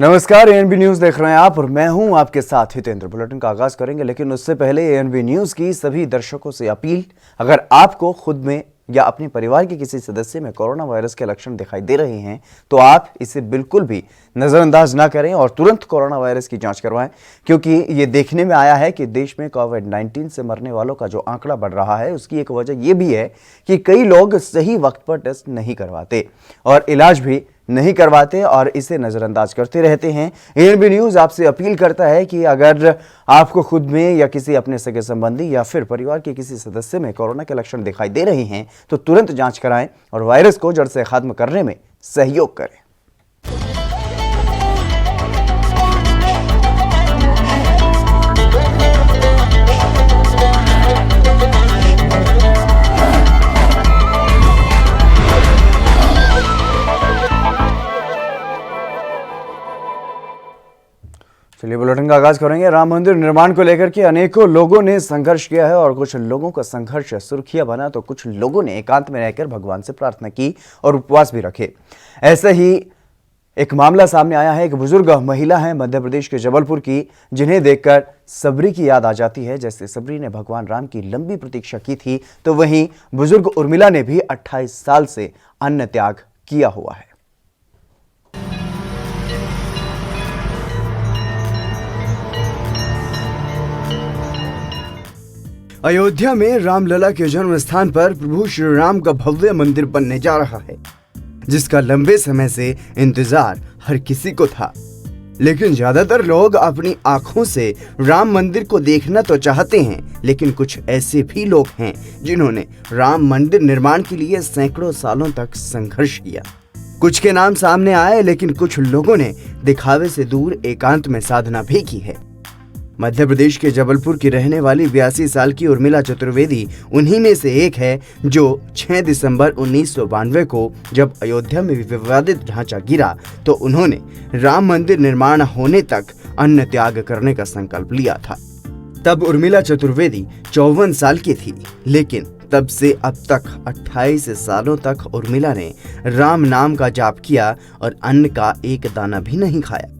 नमस्कार, ANB news देख रहे हैं आप और मैं हूं आपके साथ हितेंद्र। बुलेटिन का आगाज करेंगे, लेकिन उससे पहले एएनबी न्यूज की सभी दर्शकों से अपील, अगर आपको खुद में या अपने परिवार के किसी सदस्य में कोरोना वायरस के लक्षण दिखाई दे रहे हैं तो आप इसे बिल्कुल भी नजरअंदाज ना करें और तुरंत कोरोना वायरस की जांच करवाएं, क्योंकि ये देखने में आया है कि देश में कोविड-19 से मरने वालों का जो आंकड़ा बढ़ रहा है उसकी एक वजह ये भी है कि कई लोग सही वक्त पर टेस्ट नहीं करवाते और इलाज भी नहीं करवाते और इसे नजरअंदाज करते रहते हैं। एएनबी न्यूज आपसे अपील करता है कि अगर आपको खुद में या किसी अपने सगे संबंधी या फिर परिवार के किसी सदस्य में कोरोना के लक्षण दिखाई दे रहे हैं तो तुरंत जांच कराएं और वायरस को जड़ से खत्म करने में सहयोग करें। चलिए बुलेटिन का आगाज करेंगे। राम मंदिर निर्माण को लेकर के अनेकों लोगों ने संघर्ष किया है और कुछ लोगों का संघर्ष सुर्खियां बना तो कुछ लोगों ने एकांत में रहकर भगवान से प्रार्थना की और उपवास भी रखे। ऐसे ही एक मामला सामने आया है। एक बुजुर्ग महिला है मध्य प्रदेश के जबलपुर की, जिन्हें देखकर सबरी की याद आ जाती है। जैसे सबरी ने भगवान राम की लंबी प्रतीक्षा की थी, तो वहीं बुजुर्ग उर्मिला ने भी 28 साल से अन्न त्याग किया हुआ है। अयोध्या में रामलला के जन्म स्थान पर प्रभु श्री राम का भव्य मंदिर बनने जा रहा है, जिसका लंबे समय से इंतजार हर किसी को था। लेकिन ज्यादातर लोग अपनी आंखों से राम मंदिर को देखना तो चाहते हैं, लेकिन कुछ ऐसे भी लोग हैं जिन्होंने राम मंदिर निर्माण के लिए सैकड़ों सालों तक संघर्ष किया। कुछ के नाम सामने आए, लेकिन कुछ लोगों ने दिखावे से दूर एकांत में साधना भी की है। मध्य प्रदेश के जबलपुर की रहने वाली 82 साल की उर्मिला चतुर्वेदी उन्हीं में से एक है, जो 6 दिसंबर 1992 को जब अयोध्या में विवादित ढांचा गिरा तो उन्होंने राम मंदिर निर्माण होने तक अन्न त्याग करने का संकल्प लिया था। तब उर्मिला चतुर्वेदी 54 साल की थी, लेकिन तब से अब तक 28 सालों तक उर्मिला ने राम नाम का जाप किया और अन्न का एक दाना भी नहीं खाया।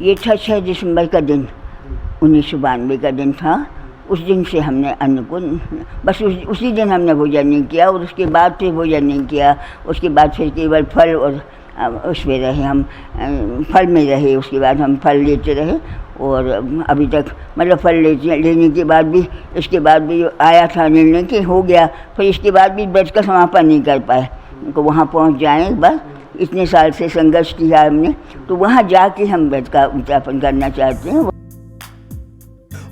ये था 6 दिसंबर का दिन, 1992 का दिन था। उस दिन से हमने अन्न को बस उसी दिन हमने भोजन नहीं किया और उसके बाद फिर भोजन नहीं किया। उसके बाद फिर केवल फल और उसमें रहे, हम फल में रहे। उसके बाद हम फल लेते रहे और अभी तक मतलब फल लेने के बाद भी, इसके बाद भी आया था निर्णय कि हो गया, फिर इसके बाद भी व्रत का समापन नहीं कर पाए। तो वहाँ पहुँच जाएँ एक बार, इतने साल से संघर्ष किया हमने, तो वहाँ जाके हम व्रत का उद्यापन करना चाहते हैं।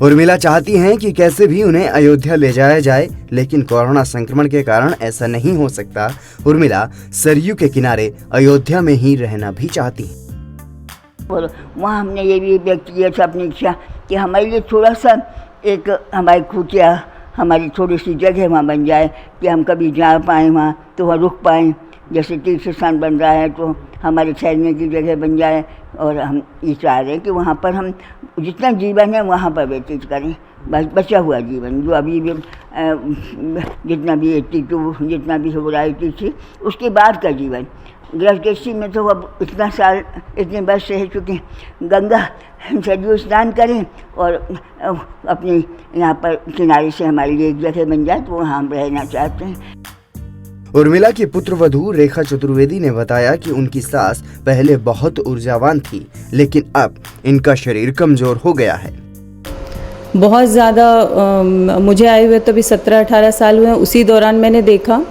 उर्मिला चाहती हैं कि कैसे भी उन्हें अयोध्या ले जाया जाए, लेकिन कोरोना संक्रमण के कारण ऐसा नहीं हो सकता। उर्मिला सरयू के किनारे अयोध्या में ही रहना भी चाहती हैं। और वहाँ हमने ये भी व्यक्त किया था अपनी इच्छा कि हमारे लिए थोड़ा सा एक हमारी खुटिया, हमारी थोड़ी सी जगह वहाँ बन जाए कि हम कभी जा पाएँ वहाँ, तो वहाँ रुक पाएँ। जैसे तीर्थ स्थान बन रहा है तो हमारे ठहरने की जगह बन जाए और हम ये चाह रहे हैं कि वहाँ पर हम जितना जीवन है वहाँ पर व्यतीत करें। बस बचा हुआ जीवन जो अभी भी जितना भी 82 जितना भी हो रहा है 83, उसके बाद का जीवन। गृहस्थी में तो अब इतने वर्ष रह चुके हैं। गंगा सरयू स्नान करें और अपने यहाँ पर किनारे से हमारे लिए एक जगह बन जाए, तो वहाँ हम रहना चाहते हैं। उर्मिला की पुत्रवधू रेखा चतुर्वेदी ने बताया कि उनकी सास पहले बहुत ऊर्जावान थी, लेकिन अब इनका शरीर कमजोर हो गया है। बहुत ज़्यादा मुझे आए हुए तो भी 17-18 साल हुए, उसी दौरान मैंने देखा।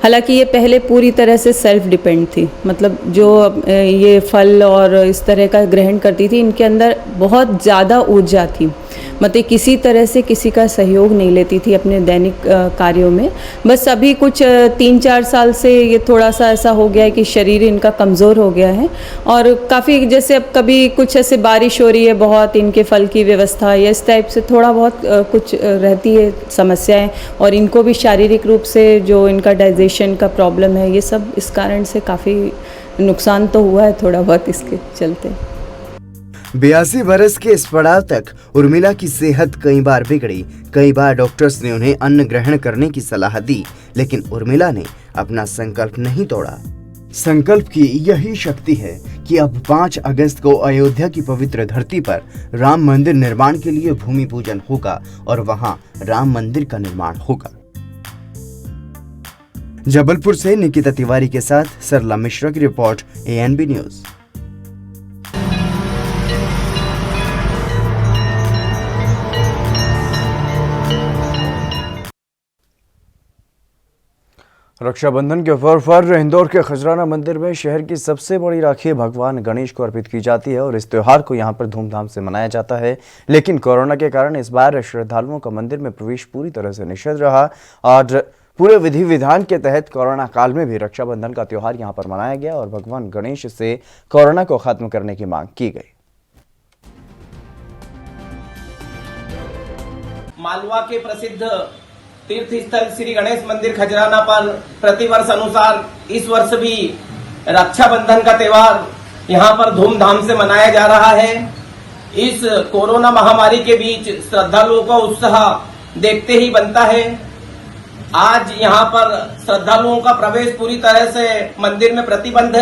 हालांकि ये पहले पूरी तरह से सेल्फ डिपेंड थी, मतलब जो ये फल और इस तरह का ग्रहण करती थी, इनके अंदर बहुत ज़्यादा ऊर्जा थी। मतलब किसी तरह से किसी का सहयोग नहीं लेती थी अपने दैनिक कार्यों में। बस अभी कुछ 3-4 साल से ये थोड़ा सा ऐसा हो गया है कि शरीर इनका कमज़ोर हो गया है और काफ़ी जैसे अब कभी कुछ ऐसे बारिश हो रही है बहुत, इनके फल की व्यवस्था या इस टाइप से थोड़ा बहुत कुछ रहती है समस्याएं, और इनको भी शारीरिक रूप से जो इनका डाइजेशन का प्रॉब्लम है, ये सब इस कारण से काफ़ी नुकसान तो हुआ है थोड़ा बहुत इसके चलते। 82 वर्ष के इस पड़ाव तक उर्मिला की सेहत कई बार बिगड़ी। कई बार डॉक्टर्स ने उन्हें अन्न ग्रहण करने की सलाह दी, लेकिन उर्मिला ने अपना संकल्प नहीं तोड़ा। संकल्प की यही शक्ति है कि अब 5 अगस्त को अयोध्या की पवित्र धरती पर राम मंदिर निर्माण के लिए भूमि पूजन होगा और वहां राम मंदिर का निर्माण होगा। जबलपुर से निकिता तिवारी के साथ सरला मिश्रा की रिपोर्ट, ANB न्यूज। रक्षाबंधन के अवसर पर इंदौर के खजराना मंदिर में शहर की सबसे बड़ी राखी भगवान गणेश को अर्पित की जाती है और इस त्योहार को यहां पर धूमधाम से मनाया जाता है। लेकिन कोरोना के कारण इस बार श्रद्धालुओं का मंदिर में प्रवेश पूरी तरह से निषेध रहा और पूरे विधि विधान के तहत कोरोना काल में भी रक्षाबंधन का त्योहार यहां पर मनाया गया और भगवान गणेश से कोरोना को खत्म करने की मांग की गई। मालवा के प्रसिद्ध तीर्थ स्थल श्री गणेश मंदिर खजराना पर प्रतिवर्ष अनुसार इस वर्ष भी रक्षाबंधन का त्योहार यहां पर धूमधाम से मनाया जा रहा है। इस कोरोना महामारी के बीच श्रद्धालुओं का उत्साह देखते ही बनता है। आज यहां पर श्रद्धालुओं का प्रवेश पूरी तरह से मंदिर में प्रतिबंध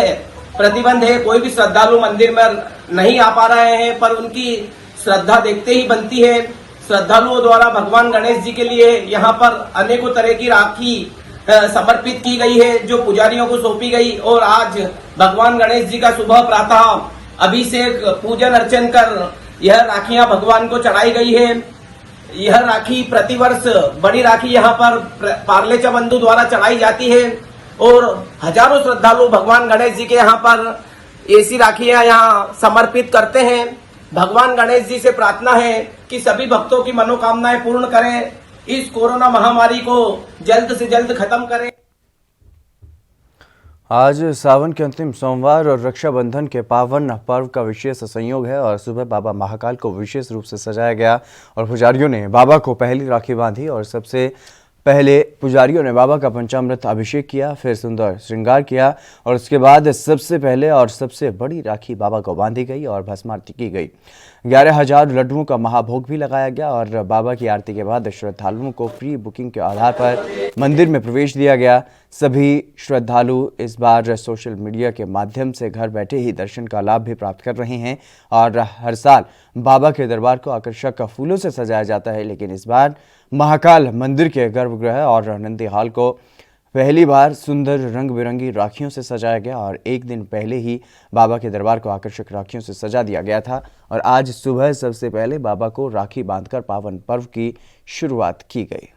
है। कोई भी श्रद्धालु मंदिर में नहीं आ पा रहे हैं, पर उनकी श्रद्धा देखते ही बनती है। श्रद्धालुओं द्वारा भगवान गणेश जी के लिए यहाँ पर अनेकों तरह की राखी समर्पित की गई है, जो पुजारियों को सौंपी गई और आज भगवान गणेश जी का सुबह प्रातः अभिषेक पूजन अर्चन कर यह राखियां भगवान को चढ़ाई गई है। यह राखी प्रतिवर्ष बड़ी राखी यहाँ पर पार्लेचा बंधु द्वारा चढ़ाई जाती है और हजारों श्रद्धालु भगवान गणेश जी के यहाँ पर ऐसी राखियां यहाँ समर्पित करते हैं। भगवान गणेश जी से प्रार्थना है कि सभी भक्तों की मनोकामनाएं पूर्ण करें, इस कोरोना महामारी को जल्द से जल्द खत्म करें। आज सावन के अंतिम सोमवार और रक्षाबंधन के पावन पर्व का विशेष संयोग है और सुबह बाबा महाकाल को विशेष रूप से सजाया गया और पुजारियों ने बाबा को पहली राखी बांधी और सबसे पहले पुजारियों ने बाबा का पंचामृत अभिषेक किया, फिर सुंदर श्रृंगार किया और उसके बाद सबसे पहले और सबसे बड़ी राखी बाबा को बांधी गई और भस्मारती की गई। 11,000 लड्डुओं का महाभोग भी लगाया गया और बाबा की आरती के बाद श्रद्धालुओं को प्री बुकिंग के आधार पर मंदिर में प्रवेश दिया गया। सभी श्रद्धालु इस बार सोशल मीडिया के माध्यम से घर बैठे ही दर्शन का लाभ भी प्राप्त कर रहे हैं और हर साल बाबा के दरबार को आकर्षक फूलों से सजाया जाता है, लेकिन इस बार महाकाल मंदिर के गर्भगृह और नंदी हाल को पहली बार सुंदर रंग बिरंगी राखियों से सजाया गया और एक दिन पहले ही बाबा के दरबार को आकर्षक राखियों से सजा दिया गया था और आज सुबह सबसे पहले बाबा को राखी बांधकर पावन पर्व की शुरुआत की गई।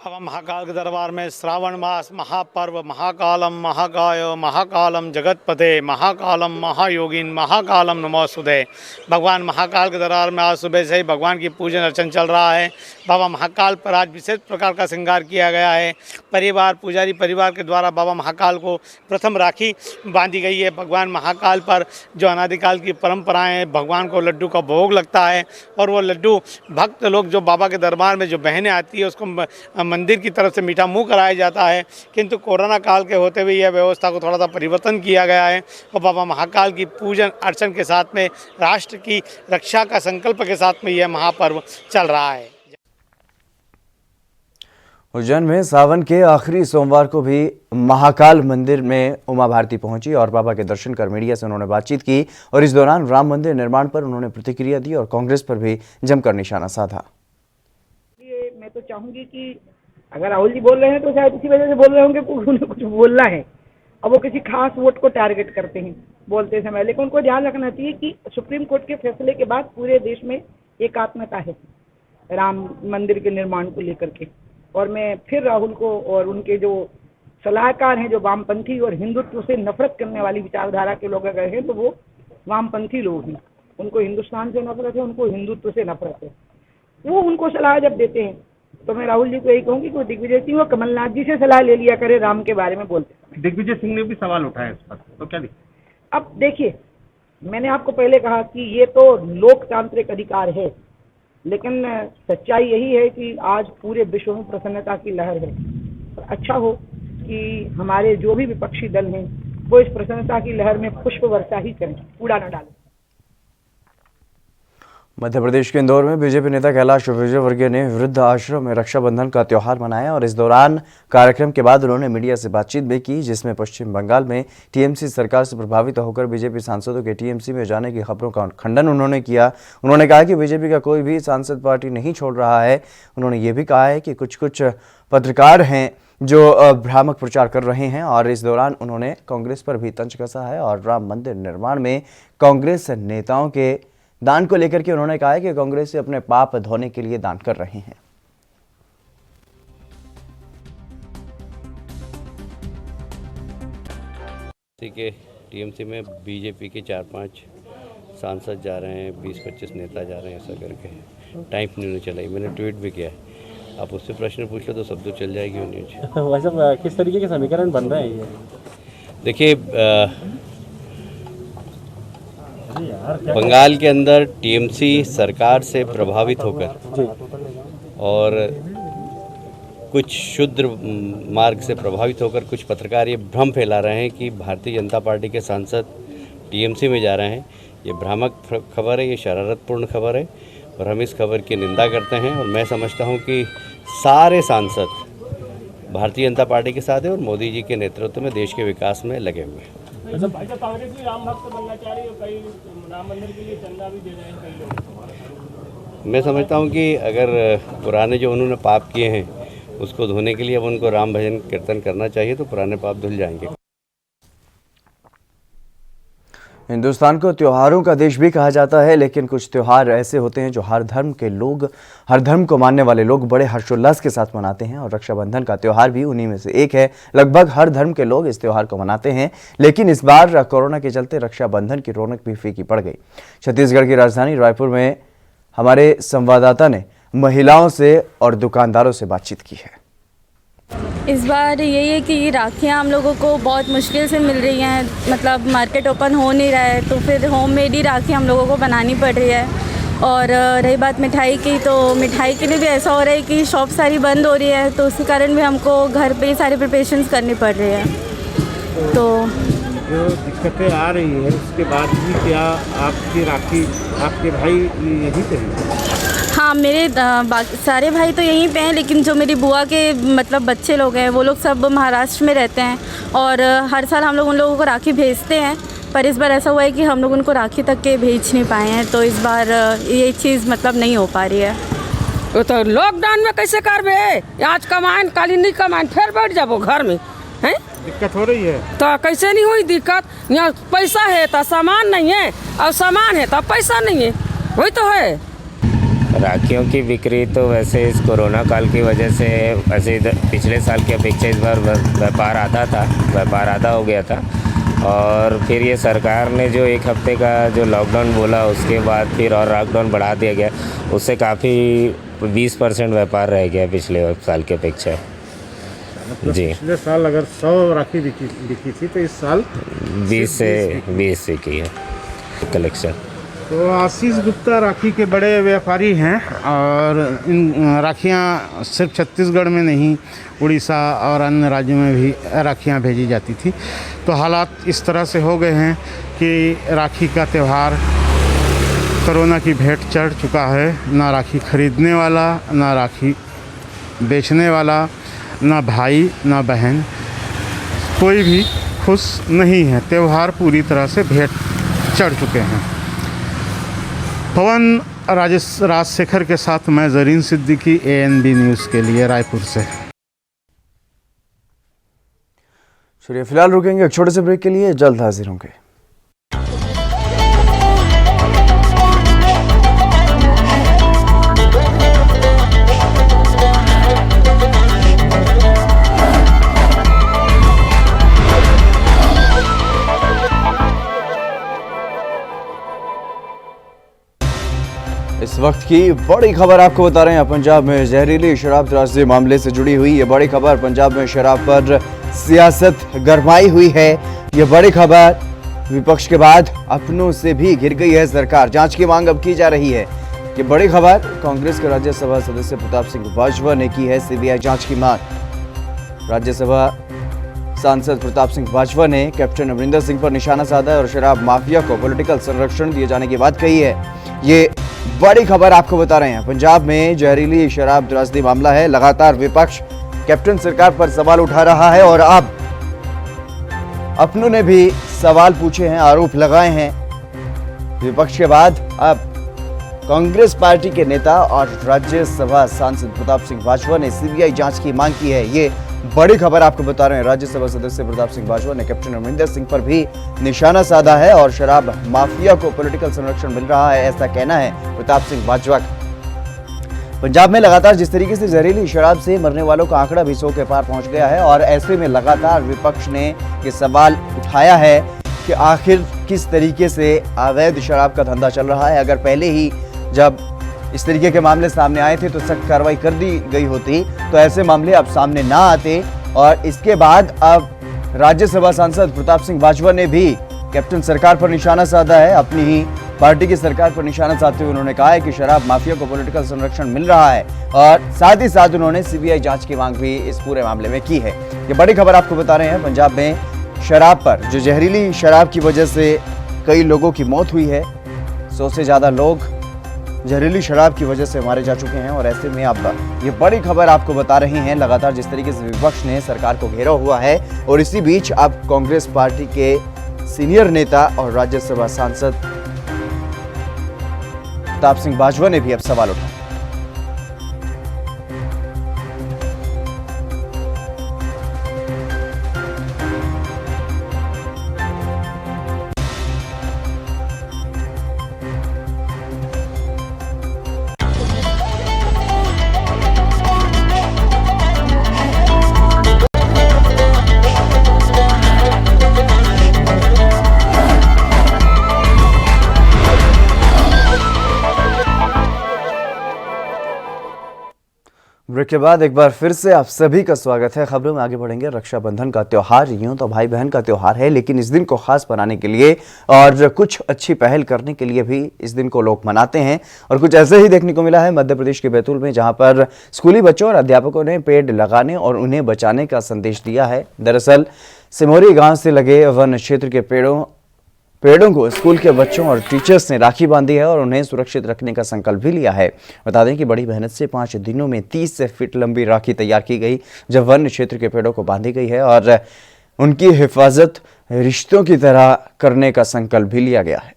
बाबा महाकाल के दरबार में श्रावण मास महापर्व महाकालम महाकाय महाकालम जगतपते महाकालम महायोगिन महाकालम नमोस्तुते। भगवान महाकाल के दरबार में आज सुबह से ही भगवान की पूजन अर्चन चल रहा है। बाबा महाकाल पर आज विशेष प्रकार का श्रृंगार किया गया है। पुजारी परिवार के द्वारा बाबा महाकाल को प्रथम राखी बांधी गई है। भगवान महाकाल पर जो अनादिकाल की परंपराएं हैं, भगवान को लड्डू का भोग लगता है और वो लड्डू भक्त लोग जो बाबा के दरबार में जो बहनें आती है उसको मंदिर की तरफ से मीठा मुंह कराया जाता है, किंतु कोरोना काल के होते हुए यह व्यवस्था को थोड़ा सा परिवर्तन किया गया है और बाबा महाकाल की पूजन अर्चन के साथ में राष्ट्र की रक्षा का संकल्प के साथ में यह महापर्व चल रहा है। उज्जैन में सावन के आखिरी सोमवार को भी महाकाल मंदिर में उमा भारती पहुंची और बाबा के दर्शन कर मीडिया से उन्होंने बातचीत की और इस दौरान राम मंदिर निर्माण पर उन्होंने प्रतिक्रिया दी और कांग्रेस पर भी जमकर निशाना साधा। मैं तो चाहूंगी कि अगर राहुल जी बोल रहे हैं तो शायद इसी वजह से बोल रहे होंगे, उन्हें कुछ बोलना है। अब वो किसी खास वोट को टारगेट करते हैं बोलते समय, लेकिन उनको ध्यान रखना चाहिए कि सुप्रीम कोर्ट के फैसले के बाद पूरे देश में एकात्मता है राम मंदिर के निर्माण को लेकर के। और मैं फिर राहुल को और उनके जो सलाहकार हैं, जो वामपंथी और हिंदुत्व से नफरत करने वाली विचारधारा के लोग अगर हैं तो वो वामपंथी लोग हैं। उनको हिंदुस्तान से नफरत है, उनको हिंदुत्व से नफरत है। वो उनको सलाह जब देते हैं तो मैं राहुल जी को यही कहूँगी कि वो दिग्विजय सिंह और कमलनाथ जी से सलाह ले लिया करे राम के बारे में बोलते। दिग्विजय सिंह ने भी सवाल उठाया इस पर, तो क्या दिक्कत? अब देखिए, मैंने आपको पहले कहा कि ये तो लोकतांत्रिक अधिकार है, लेकिन सच्चाई यही है कि आज पूरे विश्व में प्रसन्नता की लहर है। और अच्छा हो कि हमारे जो भी विपक्षी दल हैं वो इस प्रसन्नता की लहर में पुष्प वर्षा ही करें, कूड़ा न डालें। मध्य प्रदेश के इंदौर में बीजेपी नेता कैलाश विजयवर्गीय ने वृद्ध आश्रम में रक्षाबंधन का त्यौहार मनाया और इस दौरान कार्यक्रम के बाद उन्होंने मीडिया से बातचीत भी की, जिसमें पश्चिम बंगाल में टीएमसी सरकार से प्रभावित होकर बीजेपी सांसदों के टीएमसी में जाने की खबरों का खंडन उन्होंने किया। उन्होंने कहा कि बीजेपी का कोई भी सांसद पार्टी नहीं छोड़ रहा है। उन्होंने ये भी कहा है कि कुछ पत्रकार हैं जो भ्रामक प्रचार कर रहे हैं और इस दौरान उन्होंने कांग्रेस पर भी तंज कसा है और राम मंदिर निर्माण में कांग्रेस नेताओं के दान को लेकर के उन्होंने कहा है कि कांग्रेस से अपने पाप धोने के लिए दान कर रहे हैं। के टीएमसी में बीजेपी के 4-5 सांसद जा रहे हैं, 20-25 नेता जा रहे हैं, ऐसा करके टाइम न्यूज़ चलाई। मैंने ट्वीट भी किया है, आप उससे प्रश्न पूछ लो तो सब तो चल जाएगी वो न्यूज। वैसे किस तरीके के समीकरण बन रहे हैं ये? देखिए, बंगाल के अंदर टीएमसी सरकार से प्रभावित होकर और कुछ शुद्र मार्ग से प्रभावित होकर कुछ पत्रकार ये भ्रम फैला रहे हैं कि भारतीय जनता पार्टी के सांसद टीएमसी में जा रहे हैं। ये भ्रामक खबर है, ये शरारतपूर्ण खबर है और हम इस खबर की निंदा करते हैं। और मैं समझता हूं कि सारे सांसद भारतीय जनता पार्टी के साथ हैं और मोदी जी के नेतृत्व में देश के विकास में लगे हुए हैं। कांग्रेस भी राम भक्त बनना चाह रही है, कई राम मंदिर के लिए चंदा भी दे रहे हैं कई लोग। मैं समझता हूं कि अगर पुराने जो उन्होंने पाप किए हैं उसको धोने के लिए अब उनको राम भजन कीर्तन करना चाहिए तो पुराने पाप धुल जाएंगे। हिंदुस्तान को त्योहारों का देश भी कहा जाता है, लेकिन कुछ त्योहार ऐसे होते हैं जो हर धर्म को मानने वाले लोग बड़े हर्षोल्लास के साथ मनाते हैं और रक्षाबंधन का त्यौहार भी उन्हीं में से एक है। लगभग हर धर्म के लोग इस त्यौहार को मनाते हैं, लेकिन इस बार कोरोना के चलते रक्षाबंधन की रौनक भी फीकी पड़ गई। छत्तीसगढ़ की राजधानी रायपुर में हमारे संवाददाता ने महिलाओं से और दुकानदारों से बातचीत की है। इस बार यही है कि राखियाँ हम लोगों को बहुत मुश्किल से मिल रही हैं, मतलब मार्केट ओपन हो नहीं रहा है, तो फिर होममेड ही राखी हम लोगों को बनानी पड़ रही है। और रही बात मिठाई की, तो मिठाई के लिए भी ऐसा हो रहा है कि शॉप सारी बंद हो रही है, तो उसी कारण भी हमको घर पे ही सारी प्रिपरेशंस करनी पड़ रही है। तो जो दिक्कतें आ रही है उसके बाद भी क्या आपकी राखी आपके भाई यहीं पे हैं? हाँ, मेरे सारे भाई तो यहीं पे हैं, लेकिन जो मेरी बुआ के मतलब बच्चे लोग हैं वो लोग सब महाराष्ट्र में रहते हैं और हर साल हम लोग उन लोगों को राखी भेजते हैं, पर इस बार ऐसा हुआ है कि हम लोग उनको राखी तक के भेज नहीं पाए हैं, तो इस बार ये चीज़ मतलब नहीं हो पा रही है। वो तो लॉकडाउन में कैसे करबे? आज कमाएं काली नहीं कमाएं फिर बैठ जाबो घर में, हैं? दिक्कत हो रही है तो कैसे नहीं हुई दिक्कत? यहाँ पैसा है तो सामान नहीं है और सामान है तो पैसा नहीं है, वही तो है। राखियों की बिक्री तो वैसे इस कोरोना काल की वजह से वैसे पिछले साल की अपेक्षा इस बार व्यापार आधा हो गया था और फिर ये सरकार ने जो 1 हफ्ते का जो लॉकडाउन बोला उसके बाद फिर और लॉकडाउन बढ़ा दिया गया, उससे काफ़ी 20% व्यापार रह गया पिछले साल की अपेक्षा। जी, पिछले साल अगर 100 राखी बिकी थी तो इस साल 20 से की है कलेक्शन। तो आशीष गुप्ता राखी के बड़े व्यापारी हैं और इन राखियाँ सिर्फ छत्तीसगढ़ में नहीं उड़ीसा और अन्य राज्यों में भी राखियाँ भेजी जाती थी। तो हालात इस तरह से हो गए हैं कि राखी का त्यौहार कोरोना की भेंट चढ़ चुका है। ना राखी खरीदने वाला, ना राखी बेचने वाला, ना भाई ना बहन, कोई भी खुश नहीं है। त्यौहार पूरी तरह से भेंट चढ़ चुके हैं। पवन राजशेखर के साथ मैं जरीन सिद्दीकी, ANB न्यूज़ के लिए रायपुर से। चलिए फिलहाल रुकेंगे एक छोटे से ब्रेक के लिए, जल्द हाजिर होंगे। इस वक्त की बड़ी खबर आपको बता रहे हैं। पंजाब में जहरीली शराब त्रासदी मामले से जुड़ी हुई ये बड़ी खबर। पंजाब में शराब पर सियासत गरमाई हुई है। ये बड़ी खबर विपक्ष के बाद अपनों से भी घिर गई है सरकार। जांच की मांग अब की जा रही है। ये बड़ी खबर कांग्रेस के राज्यसभा सदस्य प्रताप सिंह बाजवा ने की है सीबीआई जांच की मांग। राज्यसभा सांसद प्रताप सिंह बाजवा ने कैप्टन अमरिंदर सिंह पर निशाना साधा और शराब माफिया को पॉलिटिकल संरक्षण दिए जाने की बात कही है। ये बड़ी खबर आपको बता रहे हैं। पंजाब में जहरीली शराब त्रासदी मामला है। लगातार विपक्ष कैप्टन सरकार पर सवाल उठा रहा है और अब अपनों ने भी सवाल पूछे हैं, आरोप लगाए हैं। विपक्ष के बाद अब कांग्रेस पार्टी के नेता और राज्यसभा सांसद प्रताप सिंह बाजवा ने सीबीआई जांच की मांग की है। ये बड़ी खबर आपको बता रहे हैं। राज्यसभा सदस्य प्रताप सिंह बाजवा ने कैप्टन अमरिंदर सिंह पर भी निशाना साधा है और शराब माफिया को पॉलिटिकल संरक्षण मिल रहा है, ऐसा कहना है प्रताप सिंह बाजवा का। पंजाब में लगातार जिस तरीके से जहरीली शराब से मरने वालों का आंकड़ा भी 100 के पार पहुंच गया है और ऐसे में लगातार विपक्ष ने ये सवाल उठाया है कि आखिर किस तरीके से अवैध शराब का धंधा चल रहा है। अगर पहले ही जब इस तरीके के मामले सामने आए थे तो सख्त कार्रवाई कर दी गई होती, तो ऐसे मामले अब सामने ना आते। और इसके बाद अब राज्यसभा सांसद प्रताप सिंह बाजवा ने भी कैप्टन सरकार पर निशाना साधा है। अपनी ही पार्टी की सरकार पर निशाना साधते हुए उन्होंने कहा है कि शराब माफिया को पॉलिटिकल संरक्षण मिल रहा है और साथ ही साथ उन्होंने सीबीआई जांच की मांग भी इस पूरे मामले में की है। ये बड़ी खबर आपको बता रहे हैं। पंजाब में शराब पर, जो जहरीली शराब की वजह से कई लोगों की मौत हुई है, 100 से ज्यादा लोग जहरीली शराब की वजह से मारे जा चुके हैं और ऐसे में अब ये बड़ी खबर आपको बता रहे हैं। लगातार जिस तरीके से विपक्ष ने सरकार को घेरा हुआ है और इसी बीच अब कांग्रेस पार्टी के सीनियर नेता और राज्यसभा सांसद प्रताप सिंह बाजवा ने भी अब सवाल उठाया। ब्रेक के बाद एक बार फिर से आप सभी का स्वागत है। खबरों में आगे बढ़ेंगे। रक्षाबंधन का त्योहार यूं तो भाई बहन का त्योहार है, लेकिन इस दिन को खास बनाने के लिए और कुछ अच्छी पहल करने के लिए भी इस दिन को लोग मनाते हैं और कुछ ऐसे ही देखने को मिला है मध्य प्रदेश के बैतूल में, जहां पर स्कूली बच्चों और अध्यापकों ने पेड़ लगाने और उन्हें बचाने का संदेश दिया है। दरअसल सिमोरी गाँव से लगे वन क्षेत्र के पेड़ों को स्कूल के बच्चों और टीचर्स ने राखी बांधी है और उन्हें सुरक्षित रखने का संकल्प भी लिया है। बता दें कि बड़ी मेहनत से 5 दिनों में 30 फीट लंबी राखी तैयार की गई, जब वन क्षेत्र के पेड़ों को बांधी गई है और उनकी हिफाजत रिश्तों की तरह करने का संकल्प भी लिया गया है।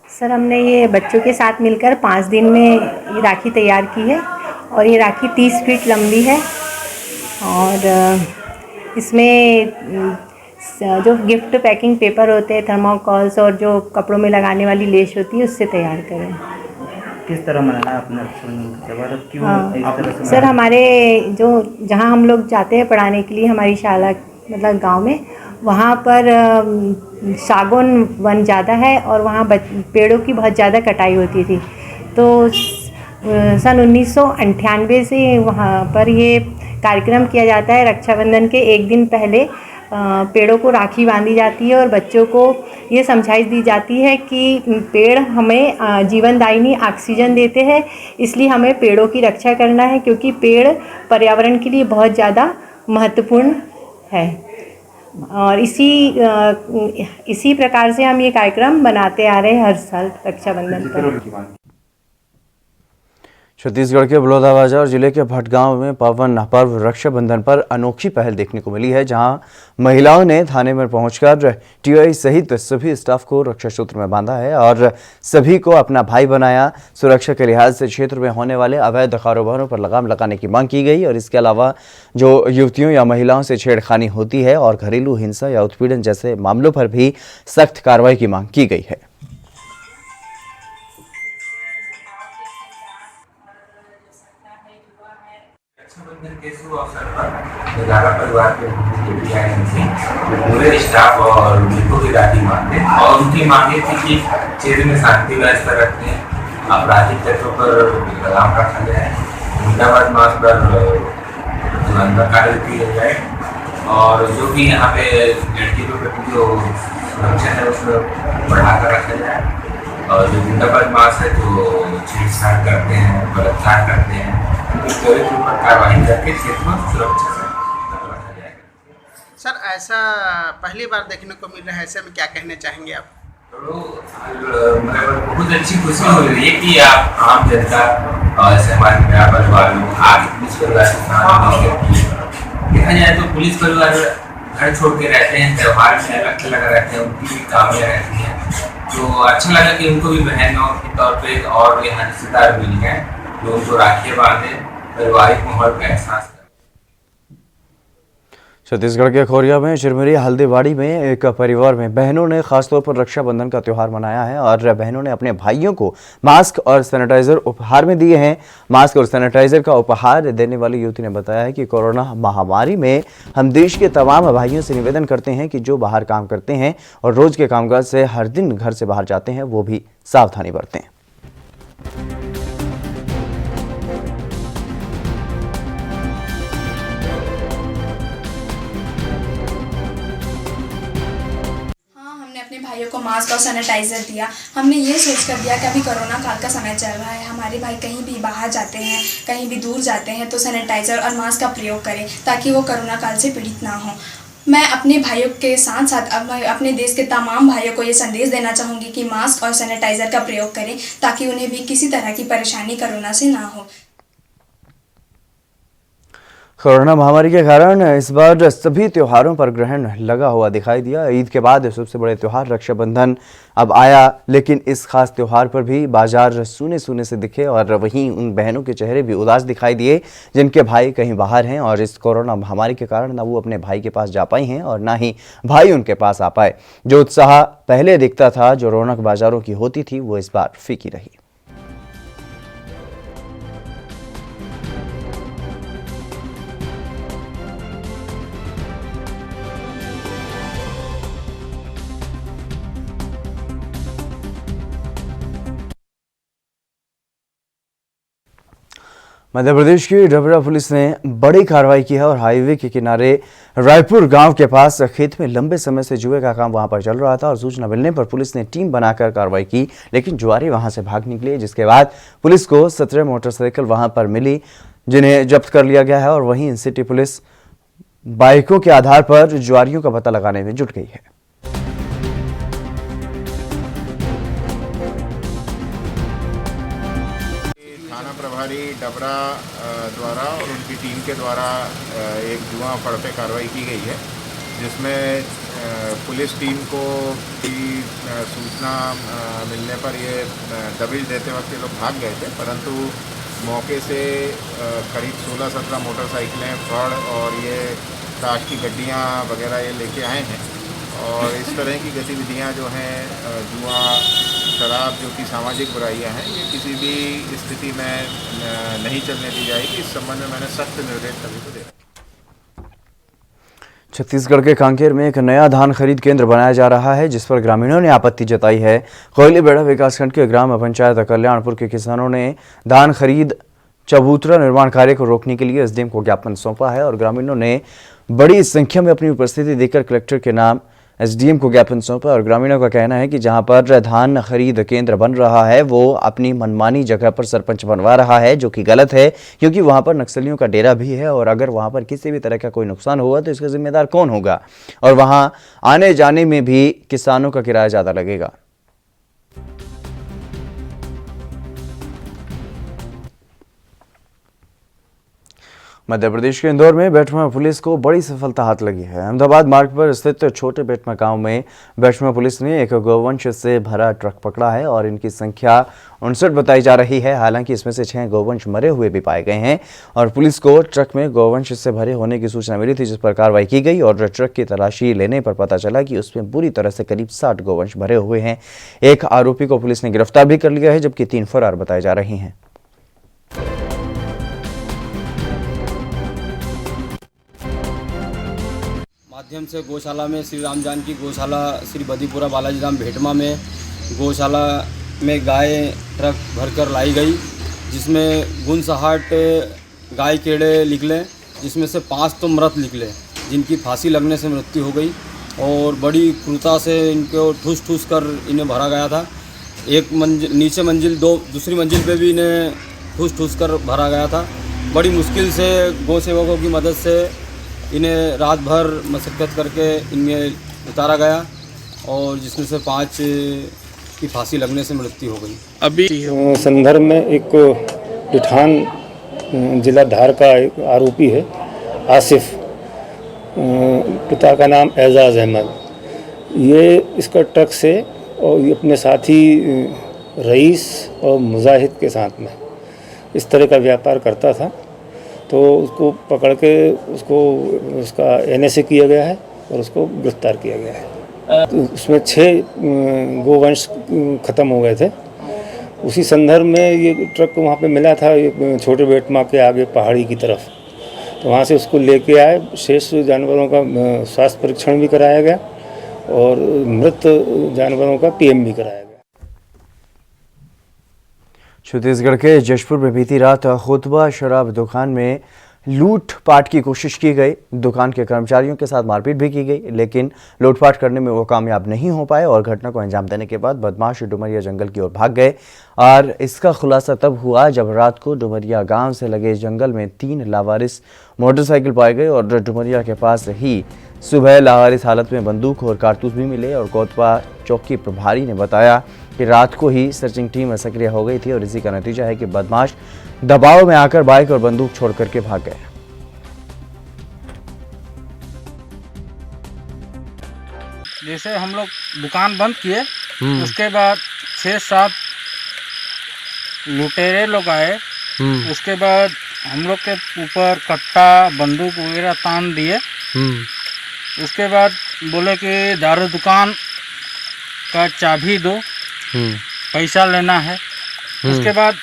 सर, हमने ये बच्चों के साथ मिलकर 5 दिन में ये राखी तैयार की है और ये राखी 30 फीट लंबी है और इसमें जो गिफ्ट पैकिंग पेपर होते हैं, थर्मोकॉल्स और जो कपड़ों में लगाने वाली लेस होती है, उससे तैयार करें। किस तरह मनाना है अपने रक्षाबंधन? क्यों इस तरह से? सर, हमारे जहाँ हम लोग जाते हैं पढ़ाने के लिए, हमारी शाला मतलब गांव में, वहाँ पर सागौन वन ज़्यादा है और वहाँ पेड़ों की बहुत ज़्यादा कटाई होती थी। तो सन 1998 से वहाँ पर ये कार्यक्रम किया जाता है। रक्षाबंधन के एक दिन पहले पेड़ों को राखी बांधी जाती है और बच्चों को ये समझाइश दी जाती है कि पेड़ हमें जीवनदायिनी ऑक्सीजन देते हैं, इसलिए हमें पेड़ों की रक्षा करना है, क्योंकि पेड़ पर्यावरण के लिए बहुत ज़्यादा महत्वपूर्ण है। और इसी प्रकार से हम ये कार्यक्रम बनाते आ रहे हैं हर साल रक्षाबंधन पर। छत्तीसगढ़ के बलौदाबाजार जिले के भटगांव में पावन पर्व रक्षाबंधन पर अनोखी पहल देखने को मिली है, जहां महिलाओं ने थाने में पहुंचकर टीआई सहित सभी स्टाफ को रक्षा सूत्र में बांधा है और सभी को अपना भाई बनाया। सुरक्षा के लिहाज से क्षेत्र में होने वाले अवैध कारोबारों पर लगाम लगाने की मांग की गई और इसके अलावा जो युवतियों या महिलाओं से छेड़खानी होती है और घरेलू हिंसा या उत्पीड़न जैसे मामलों पर भी सख्त कार्रवाई की मांग की गई है। के शुभ अवसर पर ग्यारह परिवार के पूरे स्टाफ और उनको भी राखी बांधे और उनकी मांगे थी कि क्षेत्र में शांति व्यवस्था रखने, आपराधिक तत्वों पर लगाम रखा जाए, गुंडाबाज मास पर कार्य किया जाए और जो भी यहाँ पे लड़की के प्रति जो सुरक्षा है उसको बढ़ाकर रखा जाए और जो गुंडाबाज मास है जो छेड़छाड़ करते हैं, बलात्कार करते हैं, कार्रवाई करके क्षेत्र में सुरक्षा से रखा जाएगा। सर, ऐसा पहली बार देखने को मिल रहा है, ऐसे में क्या कहना चाहेंगे आप? बहुत अच्छी खुशी हो रही है कि आप आम जनता और समाज में परिवार लोग आज पुलिस परिवार के साथ देखा जाए तो पुलिस परिवार घर छोड़ के रहते हैं, त्यौहार में अलग अलग रहते हैं, उनकी भी कामियाँ रहती हैं। तो अच्छा लगा कि उनको भी बहनों के तौर पे और यहाँ रिश्तेदार मिल गए जो उनको राखियाँ बांधे, पारिवारिक माहौल का एहसास। छत्तीसगढ़ के खोरिया में चिरमिरी हल्दीबाड़ी में एक परिवार में बहनों ने खासतौर पर रक्षाबंधन का त्यौहार मनाया है और बहनों ने अपने भाइयों को मास्क और सैनिटाइजर उपहार में दिए हैं। मास्क और सैनिटाइजर का उपहार देने वाली युवती ने बताया है कि कोरोना महामारी में हम देश के तमाम भाइयों से निवेदन करते हैं कि जो बाहर काम करते हैं और रोज के कामकाज से हर दिन घर से बाहर जाते हैं वो भी सावधानी बरतें। अपने भाइयों को मास्क और सैनिटाइज़र दिया। हमने ये सोच कर दिया कि अभी कोरोना काल का समय चल रहा है, हमारे भाई कहीं भी बाहर जाते हैं, कहीं भी दूर जाते हैं तो सैनिटाइज़र और मास्क का प्रयोग करें ताकि वो कोरोना काल से पीड़ित ना हो। मैं अपने भाइयों के साथ साथ अपने देश के तमाम भाइयों को ये संदेश देना चाहूँगी कि मास्क और सैनिटाइज़र का प्रयोग करें ताकि उन्हें भी किसी तरह की परेशानी कोरोना से ना हो। कोरोना महामारी के कारण इस बार सभी त्योहारों पर ग्रहण लगा हुआ दिखाई दिया। ईद के बाद सबसे बड़े त्योहार रक्षाबंधन अब आया, लेकिन इस खास त्योहार पर भी बाजार सूने सूने से दिखे और वहीं उन बहनों के चेहरे भी उदास दिखाई दिए जिनके भाई कहीं बाहर हैं और इस कोरोना महामारी के कारण ना वो अपने भाई के पास जा पाई हैं और ना ही भाई उनके पास आ पाए। जो उत्साह पहले दिखता था, जो रौनक बाजारों की होती थी, वो इस बार फीकी रही। मध्य प्रदेश की डबरा पुलिस ने बड़ी कार्रवाई की है और हाईवे के किनारे रायपुर गांव के पास खेत में लंबे समय से जुए का काम वहां पर चल रहा था और सूचना मिलने पर पुलिस ने टीम बनाकर कार्रवाई की, लेकिन जुआरी वहां से भाग निकले, जिसके बाद पुलिस को 17 मोटरसाइकिल वहां पर मिली जिन्हें जब्त कर लिया गया है और वहीं सिटी पुलिस बाइकों के आधार पर जुआरियों का पता लगाने में जुट गई है। प्रभारी डबरा द्वारा और उनकी टीम के द्वारा एक जुआ फड़ पे कार्रवाई की गई है, जिसमें पुलिस टीम को की सूचना मिलने पर ये दबिश देते वक्त ये लोग भाग गए थे, परंतु मौके से करीब 16-17 मोटरसाइकिलें, फड़ और ये ताश की गड्डियाँ वगैरह ये लेके आए हैं और इस तरह की गतिविधियाँ जो हैं जुआ, शराब जो कि सामाजिक बुराइयां हैं, ये किसी भी स्थिति में नहीं चलने दी जाएगी। इस संबंध में मैंने सख्त निर्देश सभी को दिया। छत्तीसगढ़ के कांकेर में एक नया धान खरीद केंद्र बनाया जा रहा है, जिस पर ग्रामीणों ने आपत्ति जताई है। कोयलीबेड़ा विकासखंड के ग्राम पंचायत कल्याणपुर के किसानों ने धान खरीद चबूतरा निर्माण कार्य को रोकने के लिए एसडीएम को ज्ञापन सौंपा है और ग्रामीणों ने बड़ी संख्या में अपनी उपस्थिति देकर कलेक्टर के नाम एसडीएम को ज्ञापन सौंपा और ग्रामीणों का कहना है कि जहां पर धान खरीद केंद्र बन रहा है वो अपनी मनमानी जगह पर सरपंच बनवा रहा है, जो कि गलत है क्योंकि वहां पर नक्सलियों का डेरा भी है और अगर वहां पर किसी भी तरह का कोई नुकसान हुआ तो इसका जिम्मेदार कौन होगा और वहां आने जाने में भी किसानों का किराया ज़्यादा लगेगा। मध्य प्रदेश के इंदौर में बेटमा पुलिस को बड़ी सफलता हाथ लगी है। अहमदाबाद मार्ग पर स्थित छोटे बेटमा गांव में बेटमा पुलिस ने एक गौवंश से भरा ट्रक पकड़ा है और इनकी संख्या 59 बताई जा रही है। हालांकि इसमें से 6 गौवंश मरे हुए भी पाए गए हैं और पुलिस को ट्रक में गौवंश से भरे होने की सूचना मिली थी, जिस पर कार्रवाई की गई और ट्रक की तलाशी लेने पर पता चला कि उसमें बुरी तरह से करीब 60 गौवंश भरे हुए हैं। एक आरोपी को पुलिस ने गिरफ्तार भी कर लिया है, जबकि 3 फरार बताए जा रहे हैं। माध्यम से गौशाला में श्री राम जानकी गौशाला श्री बदीपुरा बालाजी धाम भेटमा में गौशाला में गाय ट्रक भरकर लाई गई, जिसमें 59 गाय केड़े निकले, जिसमें से 5 तो मृत निकले, जिनकी फांसी लगने से मृत्यु हो गई और बड़ी क्रूरता से इनको ठूस ठूस कर इन्हें भरा गया था। एक मंजिल नीचे मंजिल दूसरी मंजिल पे भी इन्हें ठूस ठूस कर भरा गया था। बड़ी मुश्किल से गौ सेवकों की मदद से इन्हें रात भर मशक्क़त करके इनमें उतारा गया और जिसमें से 5 की फांसी लगने से मृत्यु हो गई। अभी संदर्भ में एक पिठान जिला धार का एक आरोपी है आसिफ, पिता का नाम एजाज़ अहमद। ये इसका ट्रक से और ये अपने साथी रईस और मुजाहिद के साथ में इस तरह का व्यापार करता था, तो उसको पकड़ के उसका NSA किया गया है और उसको गिरफ्तार किया गया है। तो उसमें 6 गोवंश ख़त्म हो गए थे। उसी संदर्भ में ये ट्रक वहाँ पे मिला था छोटे बेटमा के आगे पहाड़ी की तरफ, तो वहाँ से उसको लेके आए। शेष जानवरों का स्वास्थ्य परीक्षण भी कराया गया और मृत जानवरों का PM भी कराया गया। छत्तीसगढ़ के जशपुर में बीती रात खुतबा शराब दुकान में लूटपाट की कोशिश की गई। दुकान के कर्मचारियों के साथ मारपीट भी की गई, लेकिन लूटपाट करने में वो कामयाब नहीं हो पाए और घटना को अंजाम देने के बाद बदमाश डुमरिया जंगल की ओर भाग गए। और इसका खुलासा तब हुआ जब रात को डुमरिया गांव से लगे जंगल में 3 लावारिस मोटरसाइकिल पाए गए और डुमरिया के पास ही सुबह लावारिस हालत में बंदूक और कारतूस भी मिले। और कोतवा चौकी प्रभारी ने बताया कि रात को ही सर्चिंग टीम सक्रिय हो गई थी और इसी का नतीजा है कि बदमाश दबाव में आकर बाइक और बंदूक छोड़ करके भाग गए। जैसे हम लोग दुकान बंद किए, उसके बाद 6-7 लुटेरे लोग आए। उसके बाद हम लोग के ऊपर कट्टा बंदूक वगैरह तान दिए। उसके बाद बोले कि दारू दुकान का चाबी दो, पैसा लेना है। उसके बाद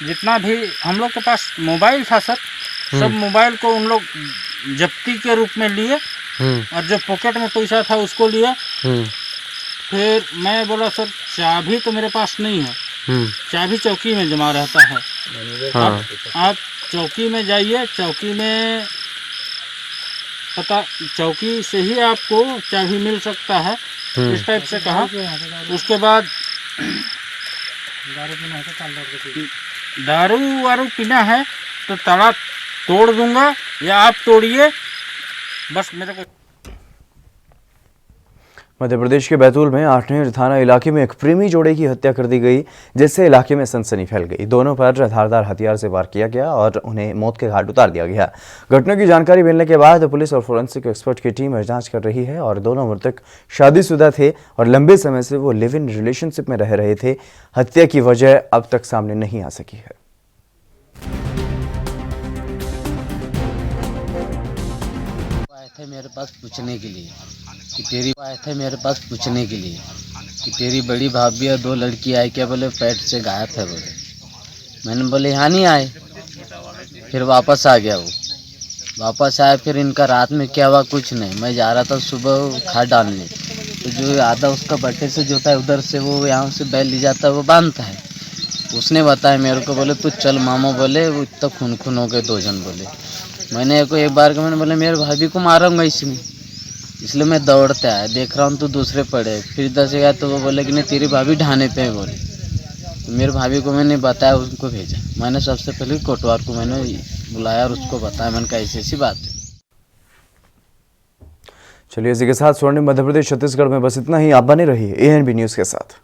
जितना भी हम लोग के पास मोबाइल था सर, सब मोबाइल को उन लोग जब्ती के रूप में लिए और जो पॉकेट में पैसा था उसको लिया। फिर मैं बोला सर चाबी तो मेरे पास नहीं है, चाबी चौकी में जमा रहता है। आप चौकी में जाइए, चौकी में पता, चौकी से ही आपको चाबी मिल सकता है, इस टाइप से कहा। उसके बाद दारू वारू पीना है तो ताला तोड़ दूंगा या आप तोड़िए, बस मेरे को। मध्य प्रदेश के बैतूल में आठनेर थाना इलाके में एक प्रेमी जोड़े की हत्या कर दी गई, जिससे इलाके में सनसनी फैल गई। दोनों पर धारदार हथियार से वार किया गया और उन्हें मौत के घाट उतार दिया गया। घटना की जानकारी मिलने के बाद पुलिस और फोरेंसिक एक्सपर्ट की टीम जांच कर रही है और दोनों मृतक शादीशुदा थे और लंबे समय से वो लिव इन रिलेशनशिप में रह रहे थे। हत्या की वजह अब तक सामने नहीं आ सकी है। मेरे पास पूछने के लिए कि तेरी आए थे मेरे पास पूछने के लिए कि तेरी बड़ी भाभी और 2 लड़की आई क्या? बोले पेट से गायब है बोले। मैंने बोले यहाँ नहीं आए। फिर वापस आ गया, वो वापस आया। फिर इनका रात में क्या हुआ कुछ नहीं, मैं जा रहा था सुबह खाद डालने, तो जो आधा उसका बट्टे से जो था उधर से वो यहाँ से बैल ले जाता है, वो बांधता है। उसने बताया मेरे को, बोले तू चल मामा, बोले वो इतना खून हो गए 2 जन बोले। मैंने एक बार मैंने बोला मेरे भाभी को मारूंगा इसमें, इसलिए मैं दौड़ते आया, देख रहा हूँ तो दूसरे पड़े। फिर इधर से गया तो वो बोले कि नहीं तेरी भाभी ढाने पे है बोले। तो मेरे भाभी को मैंने बताया, उनको भेजा। मैंने सबसे पहले कोटवार को मैंने बुलाया और उसको बताया, मैंने कहा ऐसी बात है। चलिए इसी के साथ स्वर्णिम मध्य प्रदेश छत्तीसगढ़ में बस इतना ही। आप बने रहिए ANB न्यूज़ के साथ।